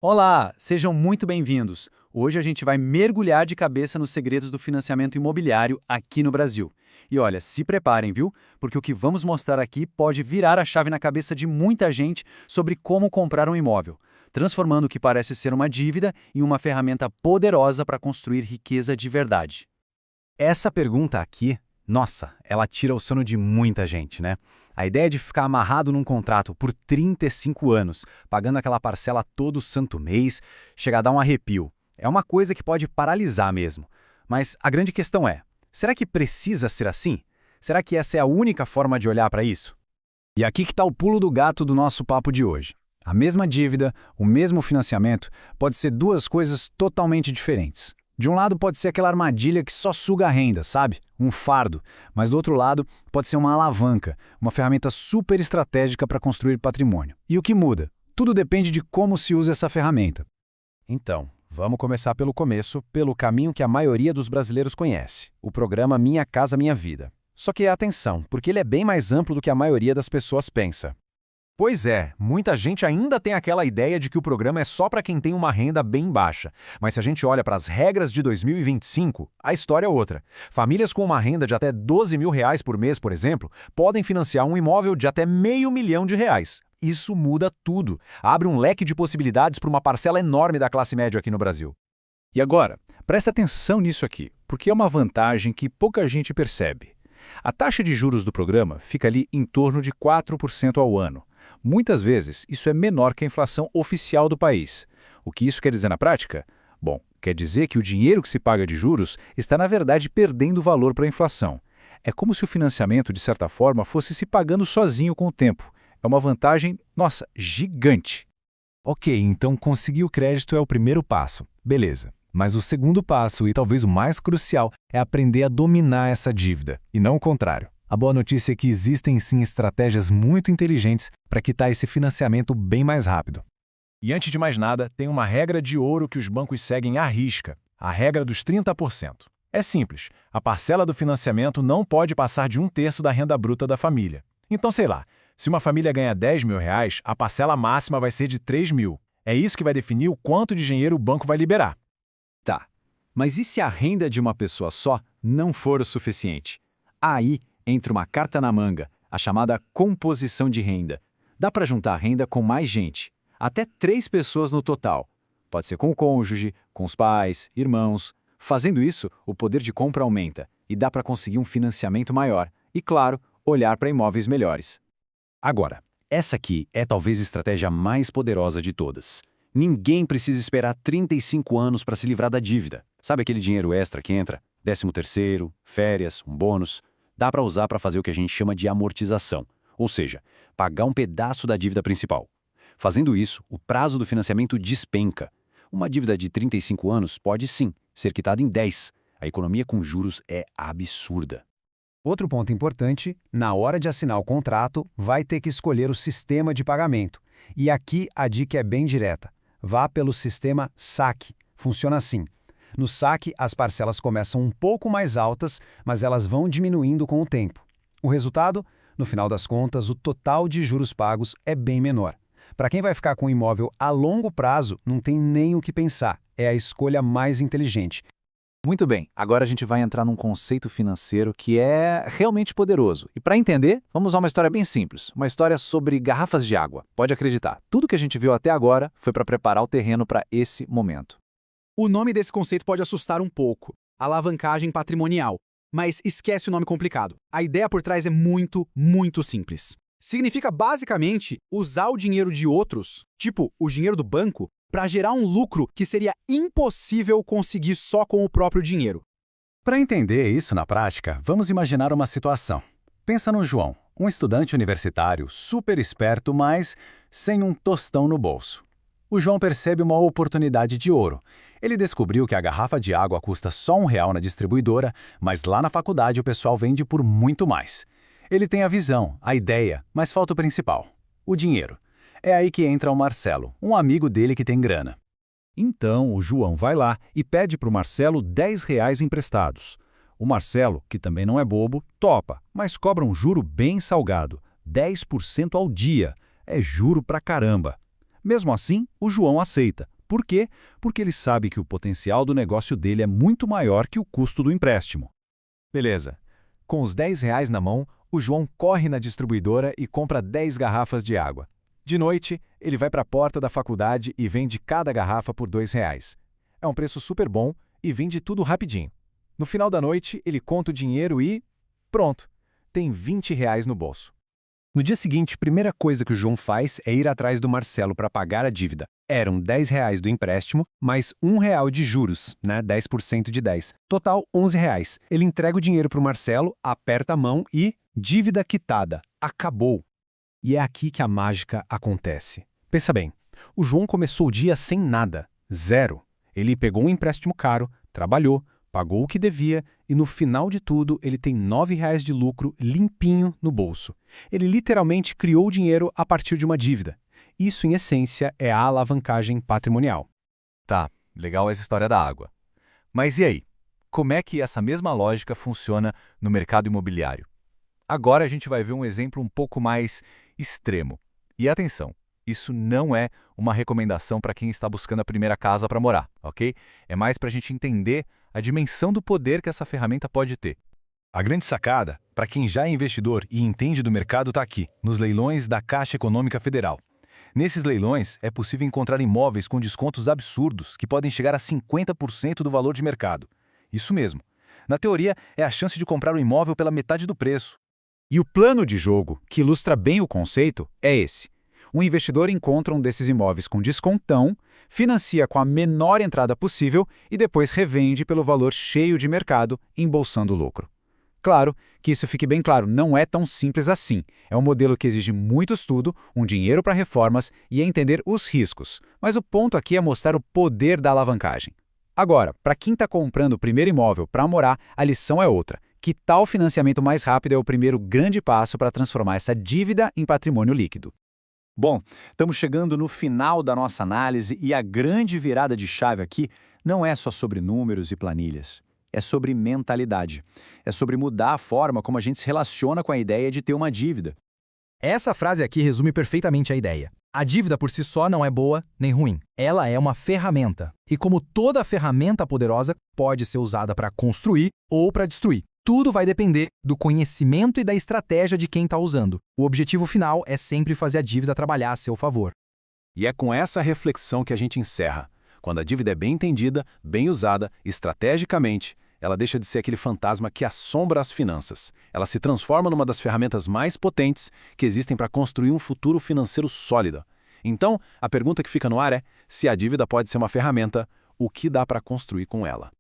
Olá, sejam muito bem-vindos. Hoje a gente vai mergulhar de cabeça nos segredos do financiamento imobiliário aqui no Brasil. E olha, se preparem, viu? Porque o que vamos mostrar aqui pode virar a chave na cabeça de muita gente sobre como comprar um imóvel, transformando o que parece ser uma dívida em uma ferramenta poderosa para construir riqueza de verdade. Essa pergunta aqui, nossa, ela tira o sono de muita gente, né? A ideia de ficar amarrado num contrato por 35 anos, pagando aquela parcela todo santo mês, chega a dar um arrepio. É uma coisa que pode paralisar mesmo. Mas a grande questão é, será que precisa ser assim? Será que essa é a única forma de olhar para isso? E aqui que está o pulo do gato do nosso papo de hoje. A mesma dívida, o mesmo financiamento, pode ser duas coisas totalmente diferentes. De um lado pode ser aquela armadilha que só suga a renda, sabe? Um fardo. Mas do outro lado pode ser uma alavanca, uma ferramenta super estratégica para construir patrimônio. E o que muda? Tudo depende de como se usa essa ferramenta. Então, vamos começar pelo começo, pelo caminho que a maioria dos brasileiros conhece, o programa Minha Casa Minha Vida. Só que atenção, porque ele é bem mais amplo do que a maioria das pessoas pensa. Pois é, muita gente ainda tem aquela ideia de que o programa é só para quem tem uma renda bem baixa. Mas se a gente olha para as regras de 2025, a história é outra. Famílias com uma renda de até R$ 12 mil por mês, por exemplo, podem financiar um imóvel de até R$ 500 mil. Isso muda tudo. Abre um leque de possibilidades para uma parcela enorme da classe média aqui no Brasil. E agora, presta atenção nisso aqui, porque é uma vantagem que pouca gente percebe. A taxa de juros do programa fica ali em torno de 4% ao ano. Muitas vezes, isso é menor que a inflação oficial do país. O que isso quer dizer na prática? Bom, quer dizer que o dinheiro que se paga de juros está, na verdade, perdendo valor para a inflação. É como se o financiamento, de certa forma, fosse se pagando sozinho com o tempo. É uma vantagem, nossa, gigante. Ok, então conseguir o crédito é o primeiro passo. Beleza. Mas o segundo passo, e talvez o mais crucial, é aprender a dominar essa dívida, e não o contrário. A boa notícia é que existem sim estratégias muito inteligentes para quitar esse financiamento bem mais rápido. E antes de mais nada, tem uma regra de ouro que os bancos seguem à risca, a regra dos 30%. É simples, a parcela do financiamento não pode passar de 1/3 da renda bruta da família. Então, sei lá, se uma família ganha R$ 10 mil, a parcela máxima vai ser de 3 mil. É isso que vai definir o quanto de dinheiro o banco vai liberar. Tá, mas e se a renda de uma pessoa só não for o suficiente? Aí entra uma carta na manga, a chamada composição de renda. Dá para juntar a renda com mais gente, até 3 pessoas no total. Pode ser com o cônjuge, com os pais, irmãos. Fazendo isso, o poder de compra aumenta e dá para conseguir um financiamento maior e, claro, olhar para imóveis melhores. Agora, essa aqui é talvez a estratégia mais poderosa de todas. Ninguém precisa esperar 35 anos para se livrar da dívida. Sabe aquele dinheiro extra que entra? 13º, férias, um bônus. Dá para usar para fazer o que a gente chama de amortização, ou seja, pagar um pedaço da dívida principal. Fazendo isso, o prazo do financiamento despenca. Uma dívida de 35 anos pode sim ser quitada em 10. A economia com juros é absurda. Outro ponto importante, na hora de assinar o contrato, vai ter que escolher o sistema de pagamento. E aqui a dica é bem direta. Vá pelo sistema SAC. Funciona assim. No SAC, as parcelas começam um pouco mais altas, mas elas vão diminuindo com o tempo. O resultado? No final das contas, o total de juros pagos é bem menor. Para quem vai ficar com o imóvel a longo prazo, não tem nem o que pensar. É a escolha mais inteligente. Muito bem, agora a gente vai entrar num conceito financeiro que é realmente poderoso. E para entender, vamos usar uma história bem simples, uma história sobre garrafas de água. Pode acreditar, tudo que a gente viu até agora foi para preparar o terreno para esse momento. O nome desse conceito pode assustar um pouco, alavancagem patrimonial, mas esquece o nome complicado. A ideia por trás é muito, muito simples. Significa basicamente usar o dinheiro de outros, tipo o dinheiro do banco, para gerar um lucro que seria impossível conseguir só com o próprio dinheiro. Para entender isso na prática, vamos imaginar uma situação. Pensa no João, um estudante universitário super esperto, mas sem um tostão no bolso. O João percebe uma oportunidade de ouro. Ele descobriu que a garrafa de água custa só R$ 1 na distribuidora, mas lá na faculdade o pessoal vende por muito mais. Ele tem a visão, a ideia, mas falta o principal: o dinheiro. É aí que entra o Marcelo, um amigo dele que tem grana. Então, o João vai lá e pede para o Marcelo R$ 10 emprestados. O Marcelo, que também não é bobo, topa, mas cobra um juro bem salgado, 10% ao dia. É juro pra caramba. Mesmo assim, o João aceita. Por quê? Porque ele sabe que o potencial do negócio dele é muito maior que o custo do empréstimo. Beleza. Com os R$ 10 na mão, o João corre na distribuidora e compra 10 garrafas de água. De noite, ele vai para a porta da faculdade e vende cada garrafa por R$ 2. É um preço super bom e vende tudo rapidinho. No final da noite, ele conta o dinheiro e... pronto! Tem R$ 20 no bolso. No dia seguinte, a primeira coisa que o João faz é ir atrás do Marcelo para pagar a dívida. Eram R$ 10 do empréstimo, mais R$ 1 de juros, né? 10% de 10. Total, R$ 11. Ele entrega o dinheiro para o Marcelo, aperta a mão e... dívida quitada. Acabou. E é aqui que a mágica acontece. Pensa bem, o João começou o dia sem nada. Zero. Ele pegou um empréstimo caro, trabalhou, pagou o que devia e no final de tudo ele tem R$ 9 de lucro limpinho no bolso. Ele literalmente criou o dinheiro a partir de uma dívida. Isso, em essência, é a alavancagem patrimonial. Tá, legal essa história da água. Mas e aí? Como é que essa mesma lógica funciona no mercado imobiliário? Agora a gente vai ver um exemplo um pouco mais extremo. E atenção, isso não é uma recomendação para quem está buscando a primeira casa para morar, ok? É mais para a gente entender a dimensão do poder que essa ferramenta pode ter. A grande sacada, para quem já é investidor e entende do mercado, está aqui, nos leilões da Caixa Econômica Federal. Nesses leilões, é possível encontrar imóveis com descontos absurdos, que podem chegar a 50% do valor de mercado. Isso mesmo. Na teoria, é a chance de comprar um imóvel pela metade do preço. E o plano de jogo, que ilustra bem o conceito, é esse. O investidor encontra um desses imóveis com descontão, financia com a menor entrada possível e depois revende pelo valor cheio de mercado, embolsando o lucro. Claro que isso fique bem claro, não é tão simples assim. É um modelo que exige muito estudo, um dinheiro para reformas e entender os riscos. Mas o ponto aqui é mostrar o poder da alavancagem. Agora, para quem está comprando o primeiro imóvel para morar, a lição é outra. Que tal financiamento mais rápido é o primeiro grande passo para transformar essa dívida em patrimônio líquido? Bom, estamos chegando no final da nossa análise e a grande virada de chave aqui não é só sobre números e planilhas. É sobre mentalidade. É sobre mudar a forma como a gente se relaciona com a ideia de ter uma dívida. Essa frase aqui resume perfeitamente a ideia. A dívida por si só não é boa nem ruim. Ela é uma ferramenta. E como toda ferramenta poderosa, pode ser usada para construir ou para destruir. Tudo vai depender do conhecimento e da estratégia de quem está usando. O objetivo final é sempre fazer a dívida trabalhar a seu favor. E é com essa reflexão que a gente encerra. Quando a dívida é bem entendida, bem usada, estrategicamente, ela deixa de ser aquele fantasma que assombra as finanças. Ela se transforma numa das ferramentas mais potentes que existem para construir um futuro financeiro sólido. Então, a pergunta que fica no ar é: se a dívida pode ser uma ferramenta, o que dá para construir com ela?